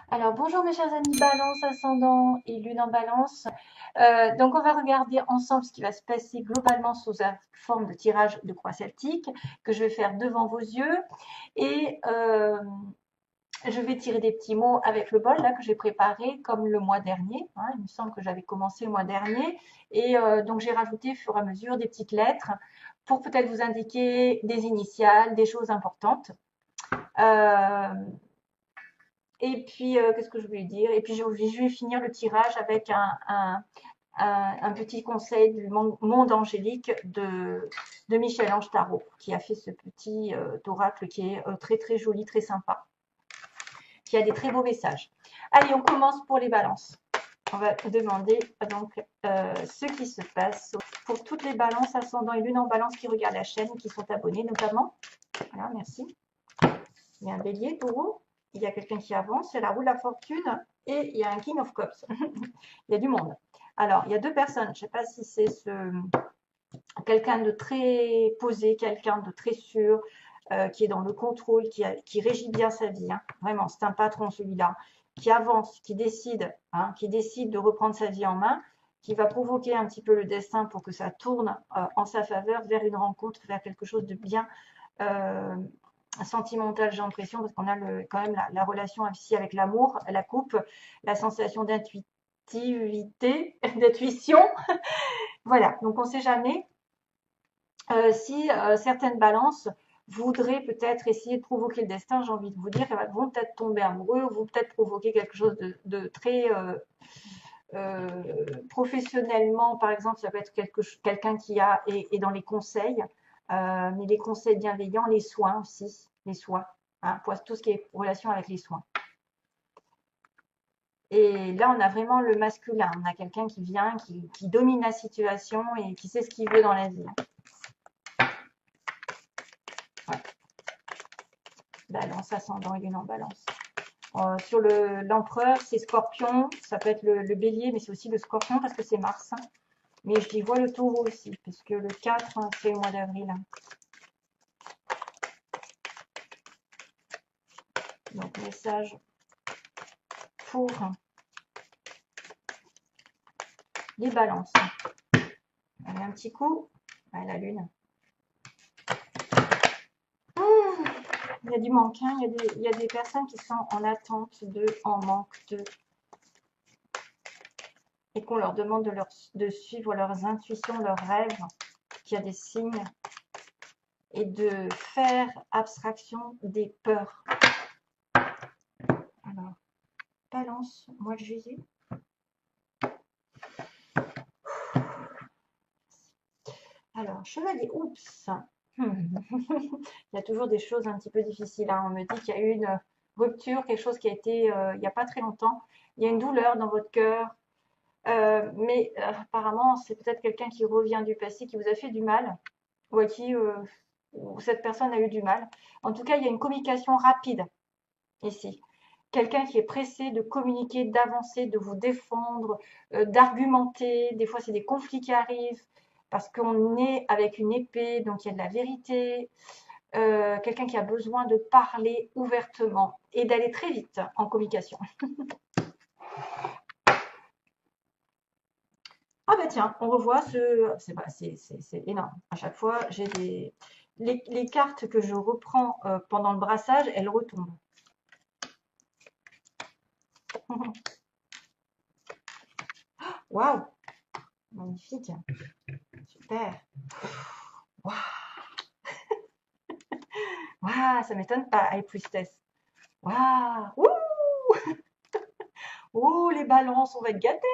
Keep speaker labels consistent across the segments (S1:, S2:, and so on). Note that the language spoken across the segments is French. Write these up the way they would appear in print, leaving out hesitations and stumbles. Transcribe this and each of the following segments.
S1: Alors bonjour mes chers amis Balance, ascendant et lune en Balance. Donc on va regarder ensemble ce qui va se passer globalement sous la forme de tirage de croix celtique que je vais faire devant vos yeux et je vais tirer des petits mots avec le bol là que j'ai préparé comme le mois dernier, hein. Il me semble que j'avais commencé le mois dernier et donc j'ai rajouté au fur et à mesure des petites lettres pour peut-être vous indiquer des initiales, des choses importantes. Euh, Et puis, qu'est-ce que je voulais dire? Et puis, je vais finir le tirage avec un petit conseil du monde angélique de Michel-Ange Tarot, qui a fait ce petit oracle qui est très très joli, très sympa, qui a des très beaux messages. Allez, on commence pour les balances. On va demander donc ce qui se passe pour toutes les balances ascendant et lune en balance qui regardent la chaîne, qui sont abonnés notamment. Voilà, merci. Il y a un bélier, taureau, il y a quelqu'un qui avance, c'est la roue de la fortune et il y a un King of Cups. Il y a du monde. Alors, il y a deux personnes, je ne sais pas si c'est quelqu'un de très posé, quelqu'un de très sûr, qui est dans le contrôle, qui régit bien sa vie. Hein. Vraiment, c'est un patron celui-là, qui avance, qui décide de reprendre sa vie en main, qui va provoquer un petit peu le destin pour que ça tourne en sa faveur vers une rencontre, vers quelque chose de bien euh, sentimentale, j'ai l'impression, parce qu'on a quand même la relation ici avec l'amour, la coupe, la sensation d'intuitivité, d'intuition. Voilà, donc on ne sait jamais si certaines balances voudraient peut-être essayer de provoquer le destin, j'ai envie de vous dire, qu'elles vont peut-être tomber amoureux, ou vont peut-être provoquer quelque chose de très professionnellement, par exemple, ça peut être quelqu'un qui est dans les conseils, mais les conseils bienveillants, les soins aussi, les soins, hein, pour tout ce qui est relation avec les soins. Et là, on a vraiment le masculin, on a quelqu'un qui vient, qui domine la situation et qui sait ce qu'il veut dans la vie. Ouais. Balance, ascendant et lune en balance. Sur l'empereur, c'est scorpion, ça peut être le bélier, mais c'est aussi le scorpion parce que c'est Mars. Hein. Mais j'y vois le taureau aussi, puisque le 4, hein, c'est au mois d'avril. Hein. Donc, message pour les balances. Allez, un petit coup à la lune. Il y a du manque, hein. Il y a des personnes qui sont en attente en manque de, et qu'on leur demande de suivre leurs intuitions, leurs rêves, qu'il y a des signes, et de faire abstraction des peurs. Alors, balance, mois de juillet. Alors, chevalier, oups. Il y a toujours des choses un petit peu difficiles. Hein. On me dit qu'il y a eu une rupture, quelque chose qui a été il n'y a pas très longtemps. Il y a une douleur dans votre cœur. Mais apparemment, c'est peut-être quelqu'un qui revient du passé, qui vous a fait du mal, ou à qui cette personne a eu du mal. En tout cas, il y a une communication rapide ici. Quelqu'un qui est pressé de communiquer, d'avancer, de vous défendre, d'argumenter. Des fois, c'est des conflits qui arrivent parce qu'on est avec une épée, donc il y a de la vérité. Quelqu'un qui a besoin de parler ouvertement et d'aller très vite en communication. Ah bah tiens, on revoit c'est énorme. À chaque fois, j'ai les cartes que je reprends pendant le brassage, elles retombent. Waouh, magnifique, super. Waouh, wow, ça m'étonne pas, High Priestess. Waouh, ouh, les balances, on va être gâtés.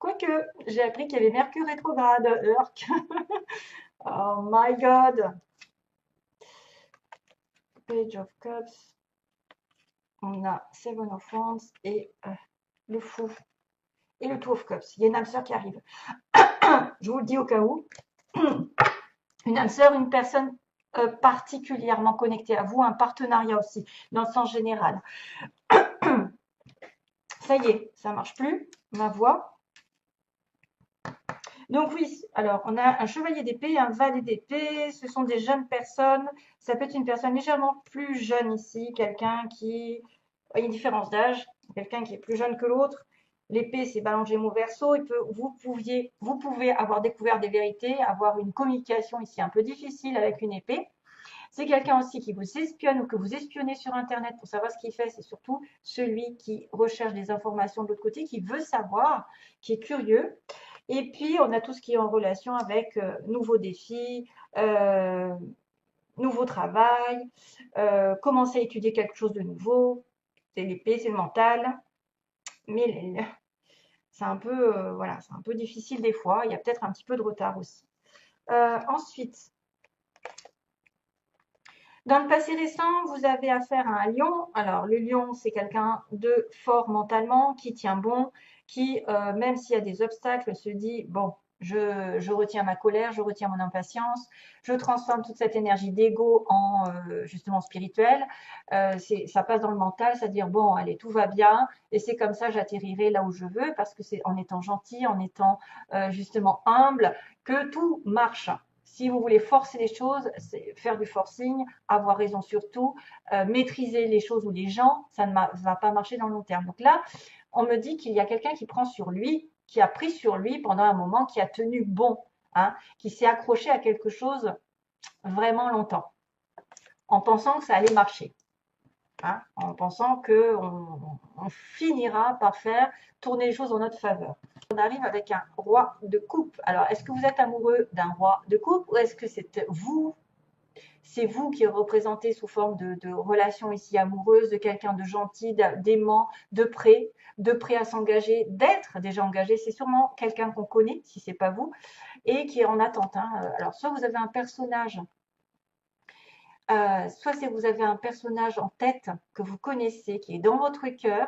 S1: Quoique, j'ai appris qu'il y avait Mercure rétrograde, Urk. Oh my god. Page of Cups. On a Seven of Wands et le fou. Et le Two of Cups. Il y a une âme sœur qui arrive. Je vous le dis au cas où. Une âme sœur, une personne particulièrement connectée à vous, un partenariat aussi, dans le sens général. Ça y est, ça marche plus, ma voix. Donc oui, alors on a un chevalier d'épée, un valet d'épée, ce sont des jeunes personnes, ça peut être une personne légèrement plus jeune ici, quelqu'un qui Il y a une différence d'âge, quelqu'un qui est plus jeune que l'autre. L'épée, c'est Balance Gémeaux Verseau. Vous pouvez avoir découvert des vérités, avoir une communication ici un peu difficile avec une épée. C'est quelqu'un aussi qui vous espionne ou que vous espionnez sur Internet pour savoir ce qu'il fait. C'est surtout celui qui recherche des informations de l'autre côté, qui veut savoir, qui est curieux. Et puis, on a tout ce qui est en relation avec nouveaux défis, euh, nouveau travail, commencer à étudier quelque chose de nouveau. C'est l'épée, c'est le mental. Mais c'est un peu, voilà, c'est un peu difficile des fois. Il y a peut-être un petit peu de retard aussi. Ensuite, dans le passé récent, vous avez affaire à un lion. Alors, le lion, c'est quelqu'un de fort mentalement, qui tient bon, qui, même s'il y a des obstacles, se dit, bon, je retiens ma colère, je retiens mon impatience, je transforme toute cette énergie d'ego en justement spirituel. Ça passe dans le mental, c'est-à-dire, bon, allez, tout va bien, et c'est comme ça, j'atterrirai là où je veux, parce que c'est en étant gentil, en étant justement humble, que tout marche. Si vous voulez forcer les choses, c'est faire du forcing, avoir raison sur tout, maîtriser les choses ou les gens, ça ne va pas marcher dans le long terme. Donc là, on me dit qu'il y a quelqu'un qui prend sur lui, qui a pris sur lui pendant un moment, qui a tenu bon, hein, qui s'est accroché à quelque chose vraiment longtemps, en pensant que ça allait marcher. Hein, en pensant qu'on finira par faire tourner les choses en notre faveur. On arrive avec un roi de coupe. Alors, est-ce que vous êtes amoureux d'un roi de coupe ou est-ce que c'est vous qui représentez sous forme de relation ici amoureuse, de quelqu'un de gentil, d'aimant, de prêt à s'engager, d'être déjà engagé. C'est sûrement quelqu'un qu'on connaît, si c'est pas vous, et qui est en attente. Hein. Alors, soit vous avez un personnage, soit si vous avez un personnage en tête que vous connaissez, qui est dans votre cœur,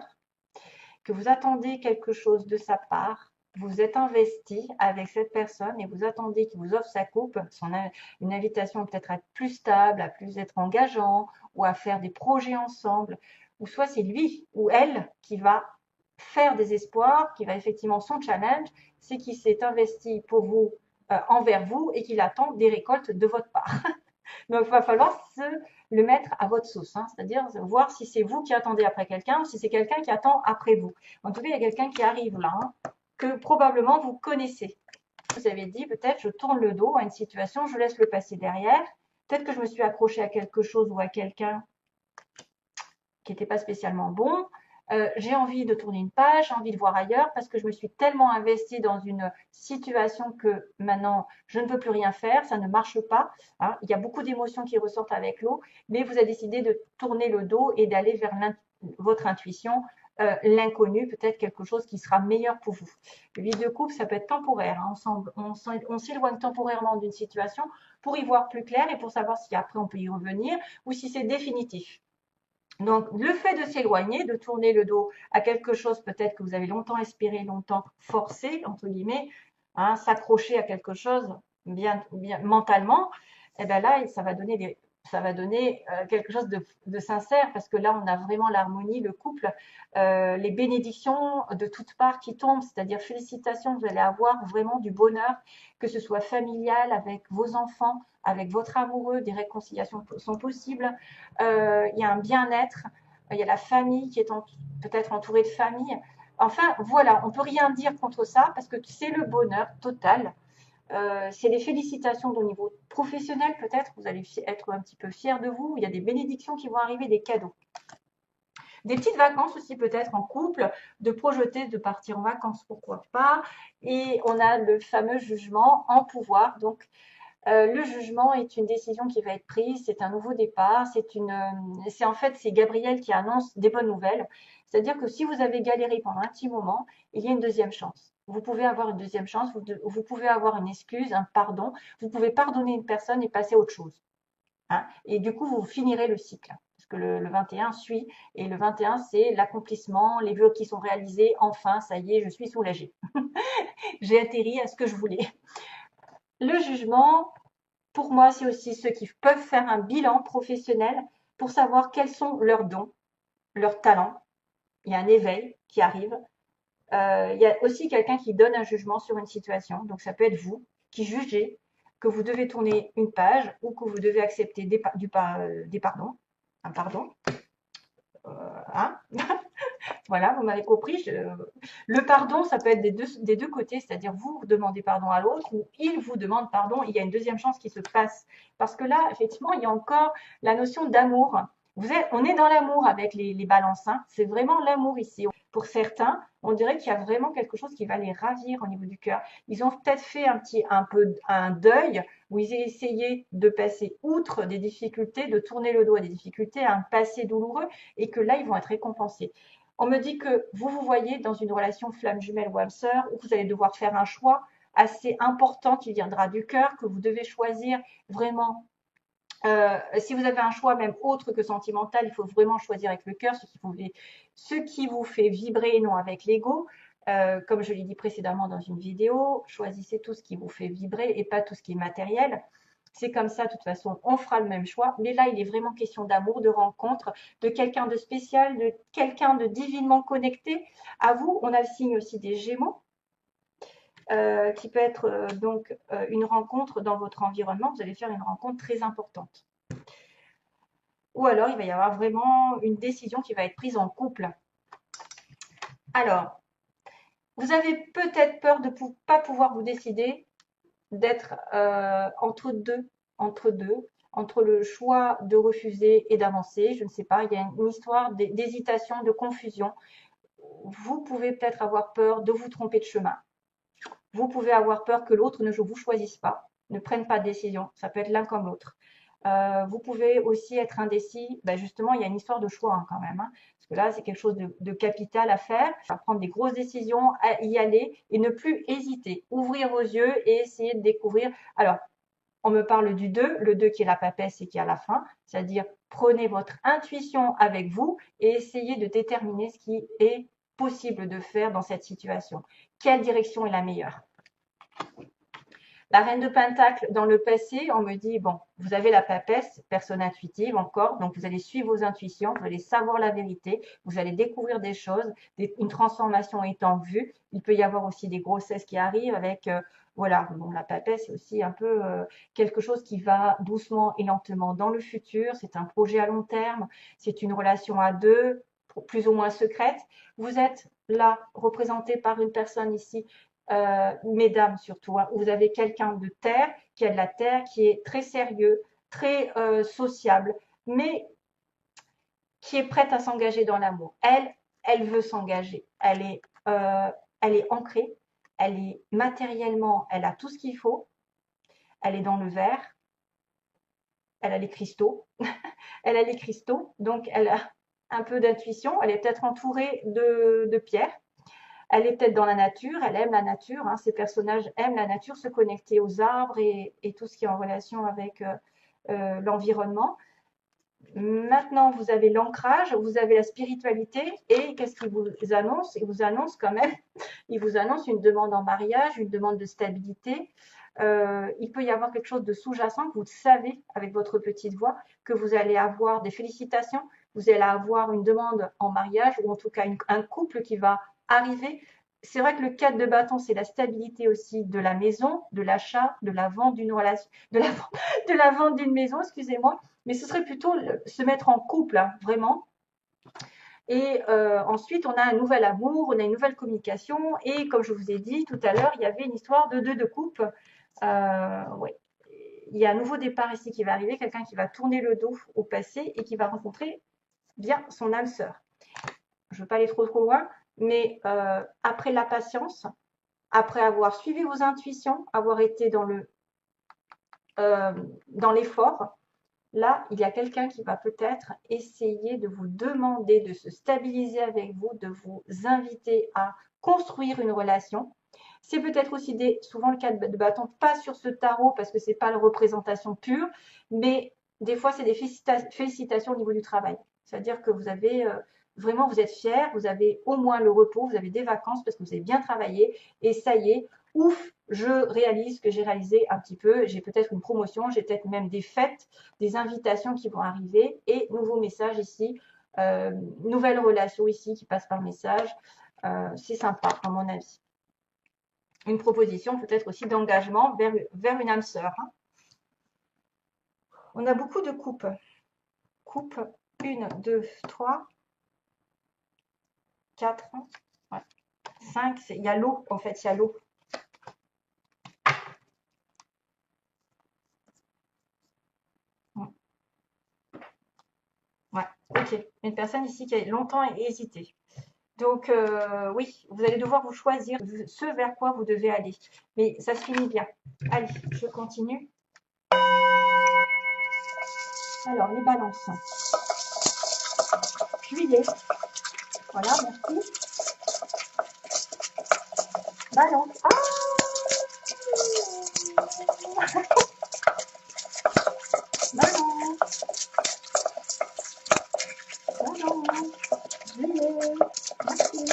S1: que vous attendez quelque chose de sa part, vous êtes investi avec cette personne et vous attendez qu'il vous offre sa coupe, une invitation peut-être à être plus stable, à plus être engageant ou à faire des projets ensemble, ou soit c'est lui ou elle qui va faire des espoirs, qui va effectivement son challenge, c'est qu'il s'est investi pour vous, envers vous et qu'il attend des récoltes de votre part. Donc, il va falloir le mettre à votre sauce, hein, c'est-à-dire voir si c'est vous qui attendez après quelqu'un ou si c'est quelqu'un qui attend après vous. En tout cas, il y a quelqu'un qui arrive là, hein, que probablement vous connaissez. Vous avez dit, peut-être je tourne le dos à une situation, je laisse le passé derrière. Peut-être que je me suis accrochée à quelque chose ou à quelqu'un qui n'était pas spécialement bon. J'ai envie de tourner une page, j'ai envie de voir ailleurs parce que je me suis tellement investie dans une situation que maintenant je ne peux plus rien faire, ça ne marche pas. Hein. Il y a beaucoup d'émotions qui ressortent avec l'eau, mais vous avez décidé de tourner le dos et d'aller vers votre intuition, l'inconnu, peut-être quelque chose qui sera meilleur pour vous. Le vide de couple, ça peut être temporaire. Hein. On s'éloigne temporairement d'une situation pour y voir plus clair et pour savoir si après on peut y revenir ou si c'est définitif. Donc, le fait de s'éloigner, de tourner le dos à quelque chose peut-être que vous avez longtemps espéré, longtemps forcé, entre guillemets, hein, s'accrocher à quelque chose bien mentalement, et bien là, ça va donner quelque chose de sincère parce que là, on a vraiment l'harmonie, le couple, les bénédictions de toutes parts qui tombent, c'est-à-dire félicitations, vous allez avoir vraiment du bonheur, que ce soit familial, avec vos enfants, avec votre amoureux, des réconciliations sont possibles. Il y a un bien-être, il y a la famille qui est peut-être entourée de famille. Enfin, voilà, on ne peut rien dire contre ça parce que c'est le bonheur total. C'est les félicitations au niveau professionnel, peut-être. Vous allez être un petit peu fiers de vous. Il y a des bénédictions qui vont arriver, des cadeaux. Des petites vacances aussi, peut-être en couple, de projeter de partir en vacances, pourquoi pas. Et on a le fameux jugement en pouvoir. Donc, le jugement est une décision qui va être prise, c'est un nouveau départ, c'est en fait c'est Gabriel qui annonce des bonnes nouvelles. C'est-à-dire que si vous avez galéré pendant un petit moment, il y a une deuxième chance. Vous pouvez avoir une deuxième chance, vous pouvez avoir une excuse, un pardon, vous pouvez pardonner une personne et passer à autre chose. Hein. Et du coup, vous finirez le cycle. Parce que le 21 suit, et le 21, c'est l'accomplissement, les vœux qui sont réalisés, enfin, ça y est, je suis soulagée. J'ai atterri à ce que je voulais. Le jugement, pour moi, c'est aussi ceux qui peuvent faire un bilan professionnel pour savoir quels sont leurs dons, leurs talents. Il y a un éveil qui arrive. Il y a aussi quelqu'un qui donne un jugement sur une situation. Donc, ça peut être vous qui jugez que vous devez tourner une page ou que vous devez accepter des pardons, un pardon, Hein. Voilà, vous m'avez compris. Le pardon, ça peut être des deux côtés, c'est-à-dire vous demandez pardon à l'autre ou il vous demande pardon. Il y a une deuxième chance qui se passe. Parce que là, effectivement, il y a encore la notion d'amour. On est dans l'amour avec les balances. Hein. C'est vraiment l'amour ici. Pour certains, on dirait qu'il y a vraiment quelque chose qui va les ravir au niveau du cœur. Ils ont peut-être fait un peu un deuil où ils ont essayé de passer outre des difficultés, de tourner le dos à des difficultés, à un passé douloureux, et que là, ils vont être récompensés. On me dit que vous vous voyez dans une relation flamme jumelle ou âme sœur où vous allez devoir faire un choix assez important qui viendra du cœur, que vous devez choisir vraiment. Si vous avez un choix même autre que sentimental, il faut vraiment choisir avec le cœur, ce qui vous fait vibrer et non avec l'ego. Comme je l'ai dit précédemment dans une vidéo, choisissez tout ce qui vous fait vibrer et pas tout ce qui est matériel. C'est comme ça, de toute façon, on fera le même choix. Mais là, il est vraiment question d'amour, de rencontre, de quelqu'un de spécial, de quelqu'un de divinement connecté. À vous, on a le signe aussi des Gémeaux, qui peut être donc une rencontre dans votre environnement. Vous allez faire une rencontre très importante. Ou alors, il va y avoir vraiment une décision qui va être prise en couple. Alors, vous avez peut-être peur de ne pas pouvoir vous décider, d'être entre deux, entre le choix de refuser et d'avancer. Je ne sais pas, il y a une histoire d'hésitation, de confusion. Vous pouvez peut-être avoir peur de vous tromper de chemin. Vous pouvez avoir peur que l'autre ne vous choisisse pas, ne prenne pas de décision. Ça peut être l'un comme l'autre. Vous pouvez aussi être indécis. Ben justement, il y a une histoire de choix hein, quand même. Hein, parce que là, c'est quelque chose de capital à faire. À prendre des grosses décisions, à y aller et ne plus hésiter. Ouvrir vos yeux et essayer de découvrir. Alors, on me parle du 2, le 2 qui est la papesse et qui est à la fin. C'est-à-dire, prenez votre intuition avec vous et essayez de déterminer ce qui est possible de faire dans cette situation. Quelle direction est la meilleure? La reine de Pentacle, dans le passé, on me dit, bon, vous avez la papesse, personne intuitive encore, donc vous allez suivre vos intuitions, vous allez savoir la vérité, vous allez découvrir des choses, une transformation est en vue. Il peut y avoir aussi des grossesses qui arrivent avec, voilà, bon, la papesse, c'est aussi un peu quelque chose qui va doucement et lentement dans le futur. C'est un projet à long terme, c'est une relation à deux, plus ou moins secrète. Vous êtes là, représenté par une personne ici mesdames surtout, hein, vous avez quelqu'un de terre, qui a de la terre, qui est très sérieux, très sociable, mais qui est prête à s'engager dans l'amour. Elle veut s'engager. Elle est ancrée, elle est matériellement, elle a tout ce qu'il faut, elle est dans le verre, elle a les cristaux, elle a les cristaux, donc elle a un peu d'intuition, elle est peut-être entourée de pierres. Elle est peut-être dans la nature, elle aime la nature, hein, ces personnages aiment la nature, se connecter aux arbres et tout ce qui est en relation avec l'environnement. Maintenant, vous avez l'ancrage, vous avez la spiritualité et qu'est-ce qu'il vous annonce? Il vous annonce quand même, il vous annonce une demande en mariage, une demande de stabilité. Il peut y avoir quelque chose de sous-jacent que vous savez avec votre petite voix que vous allez avoir des félicitations, vous allez avoir une demande en mariage ou en tout cas un couple qui va arriver. C'est vrai que le 4 de bâton, c'est la stabilité aussi de la maison, de l'achat, de la vente d'une relation, de la vente d'une maison, excusez-moi. Mais ce serait plutôt se mettre en couple, hein, vraiment. Et ensuite, on a un nouvel amour, on a une nouvelle communication. Et comme je vous ai dit tout à l'heure, il y avait une histoire de deux de coupe. Ouais. Il y a un nouveau départ ici qui va arriver, quelqu'un qui va tourner le dos au passé et qui va rencontrer bien son âme sœur. Je ne veux pas aller trop loin, mais après la patience, après avoir suivi vos intuitions, avoir été dans l'effort, là, il y a quelqu'un qui va peut-être essayer de vous demander de se stabiliser avec vous, de vous inviter à construire une relation. C'est peut-être aussi souvent le cas de bâton, pas sur ce tarot parce que c'est pas la représentation pure, mais des fois c'est des félicitations au niveau du travail. C'est-à-dire que vous avez vraiment, vous êtes fier, vous avez au moins le repos, vous avez des vacances parce que vous avez bien travaillé et ça y est, ouf, je réalise ce que j'ai réalisé un petit peu, j'ai peut-être une promotion, j'ai peut-être même des fêtes, des invitations qui vont arriver et nouveaux messages ici, nouvelle relation ici qui passe par message. C'est sympa à mon avis. Une proposition peut-être aussi d'engagement vers une âme sœur. Hein. On a beaucoup de coupes. Coupe 1, 2, 3, 4, ouais. 5, il y a l'eau, en fait, il y a l'eau. Ouais, ok. Une personne ici qui a longtemps hésité. Donc, oui, vous allez devoir vous choisir ce vers quoi vous devez aller. Mais ça se finit bien. Allez, je continue. Alors, les balances. Juillet. Voilà, merci. Balance. Ah balance. Balance. Juillet. Merci.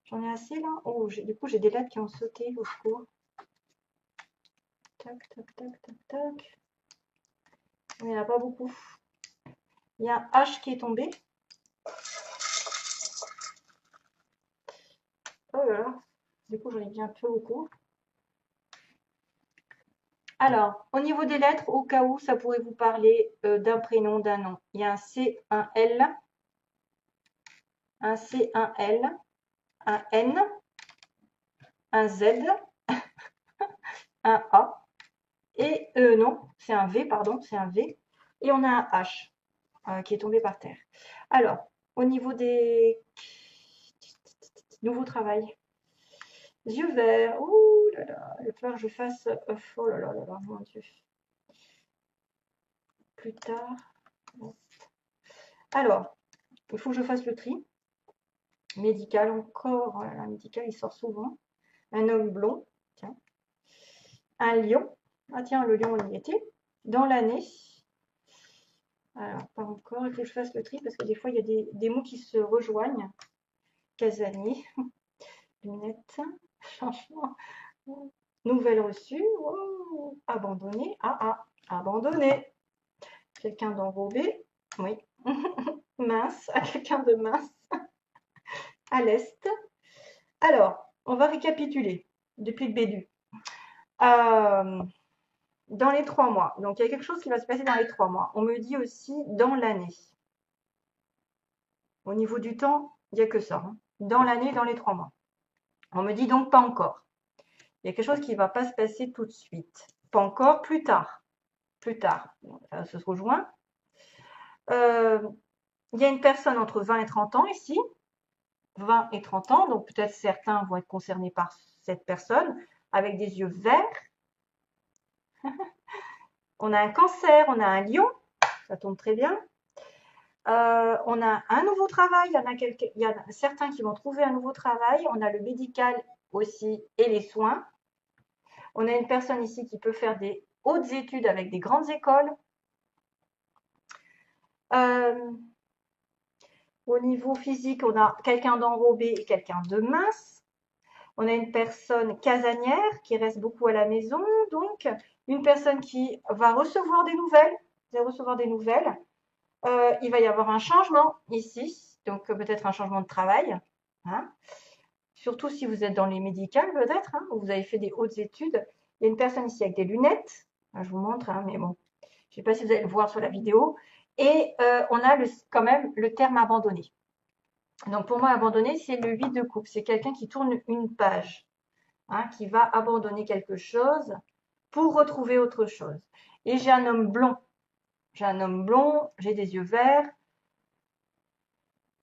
S1: J'en ai assez là. Oh, du coup, j'ai des lettres qui ont sauté au secours. Tac, tac, tac, tac, tac. Il n'y en a pas beaucoup. Il y a un H qui est tombé. Oh là là. Du coup, j'en ai bien peu beaucoup. Alors, au niveau des lettres, au cas où ça pourrait vous parler d'un prénom, d'un nom. Il y a un C, un L, un C, un L, un N, un Z, un A. Et non, c'est un V, pardon, c'est un V. Et on a un H qui est tombé par terre. Alors, au niveau des nouveaux travail, yeux verts, ouh là là, il va falloir que je fasse, oh là là là là, mon Dieu. Plus tard. Alors, il faut que je fasse le tri. Médical encore, oh là là, médical, il sort souvent. Un homme blond, tiens. Un lion, ah tiens, le lion, on y était. Dans l'année. Alors, pas encore, il faut que je fasse le tri parce que des fois, il y a des mots qui se rejoignent. Casanier, lunettes, changement, nouvelle reçue, oh, abandonné, abandonné. Quelqu'un d'enrobé, oui. Mince, à quelqu'un de mince, à l'est. Alors, on va récapituler depuis le début. Dans les 3 mois. Donc, il y a quelque chose qui va se passer dans les 3 mois. On me dit aussi dans l'année. Au niveau du temps, il n'y a que ça. Hein. Dans l'année, dans les 3 mois. On me dit donc pas encore. Il y a quelque chose qui ne va pas se passer tout de suite. Pas encore, plus tard. Plus tard. Ça se rejoint. Il y a une personne entre 20 et 30 ans ici. 20 et 30 ans. Donc, peut-être certains vont être concernés par cette personne avec des yeux verts. On a un cancer, on a un lion. Ça tombe très bien. On a un nouveau travail, il y en a certains qui vont trouver un nouveau travail. On a le médical aussi et les soins. On a une personne ici qui peut faire des hautes études avec des grandes écoles. Au niveau physique, on a quelqu'un d'enrobé et quelqu'un de mince. On a une personne casanière qui reste beaucoup à la maison. Donc, une personne qui va recevoir des nouvelles. Il va y avoir un changement ici, donc peut-être un changement de travail. Hein. Surtout si vous êtes dans les médicales, peut-être, hein, où vous avez fait des hautes études. Il y a une personne ici avec des lunettes. Je vous montre, hein, mais bon, je ne sais pas si vous allez le voir sur la vidéo. Et on a quand même le terme abandonné. Donc pour moi, abandonné, c'est le 8 de coupe. C'est quelqu'un qui tourne une page, hein, qui va abandonner quelque chose pour retrouver autre chose. Et j'ai un homme blond. J'ai un homme blond, j'ai des yeux verts.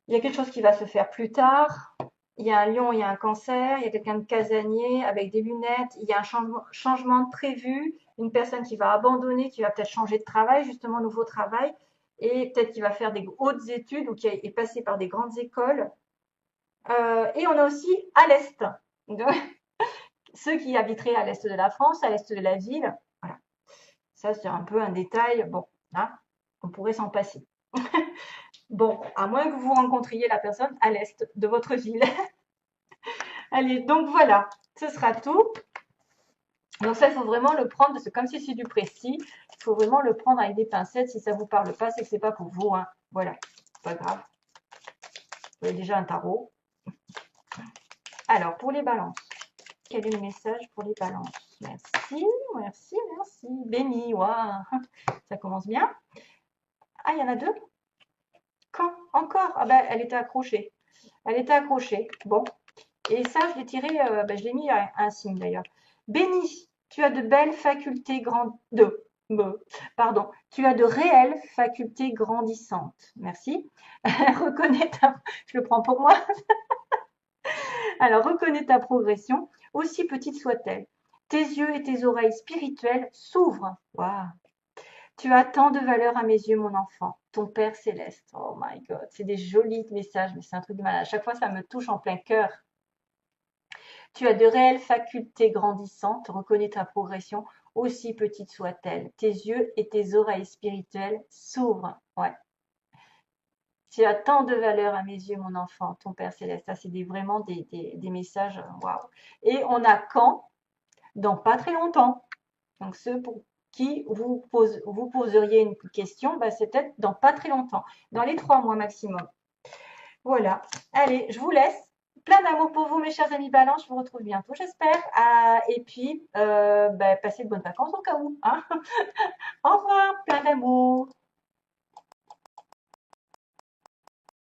S1: Il y a quelque chose qui va se faire plus tard. Il y a un lion, il y a un cancer, il y a quelqu'un de casanier avec des lunettes, il y a un changement de prévu, une personne qui va abandonner, qui va peut-être changer de travail, justement nouveau travail, et peut-être qui va faire des hautes études ou qui est passé par des grandes écoles. Et on a aussi à l'Est, ceux qui habiteraient à l'Est de la France, à l'Est de la ville. Voilà. Ça, c'est un peu un détail. Bon, hein, on pourrait s'en passer. Bon, à moins que vous rencontriez la personne à l'est de votre ville. Allez, donc voilà, ce sera tout. Donc ça, il faut vraiment le prendre, parce que comme si c'est du précis, il faut vraiment le prendre avec des pincettes. Si ça ne vous parle pas, c'est que ce n'est pas pour vous. Hein. Voilà, pas grave. Vous avez déjà un tarot. Alors, pour les balances, quel est le message pour les balances? Merci, merci, merci. Béni, waouh, ça commence bien. Ah, il y en a deux? Quand? Encore? Ah ben, elle était accrochée. Elle était accrochée. Bon. Et ça, je l'ai tiré, ben, je l'ai mis à un signe d'ailleurs. Béni, tu as de belles facultés pardon, tu as de réelles facultés grandissantes. Merci. Reconnais je le prends pour moi. Alors, reconnais ta progression, aussi petite soit-elle. Tes yeux et tes oreilles spirituelles s'ouvrent. Waouh. Tu as tant de valeur à mes yeux, mon enfant, ton Père céleste. Oh my God, c'est des jolis messages, mais c'est un truc de malade. À chaque fois, ça me touche en plein cœur. Tu as de réelles facultés grandissantes, reconnais ta progression, aussi petite soit-elle. Tes yeux et tes oreilles spirituelles s'ouvrent. Ouais. Tu as tant de valeur à mes yeux, mon enfant, ton Père céleste. Ça, c'est vraiment des messages, waouh. Et on a quand? Dans pas très longtemps. Donc, ceux pour qui vous poseriez une question, bah, c'est peut-être dans pas très longtemps, dans les 3 mois maximum. Voilà. Allez, je vous laisse. Plein d'amour pour vous, mes chers amis Balance. Je vous retrouve bientôt, j'espère. Et puis, bah, passez de bonnes vacances au cas où. Hein. Au revoir. Plein d'amour.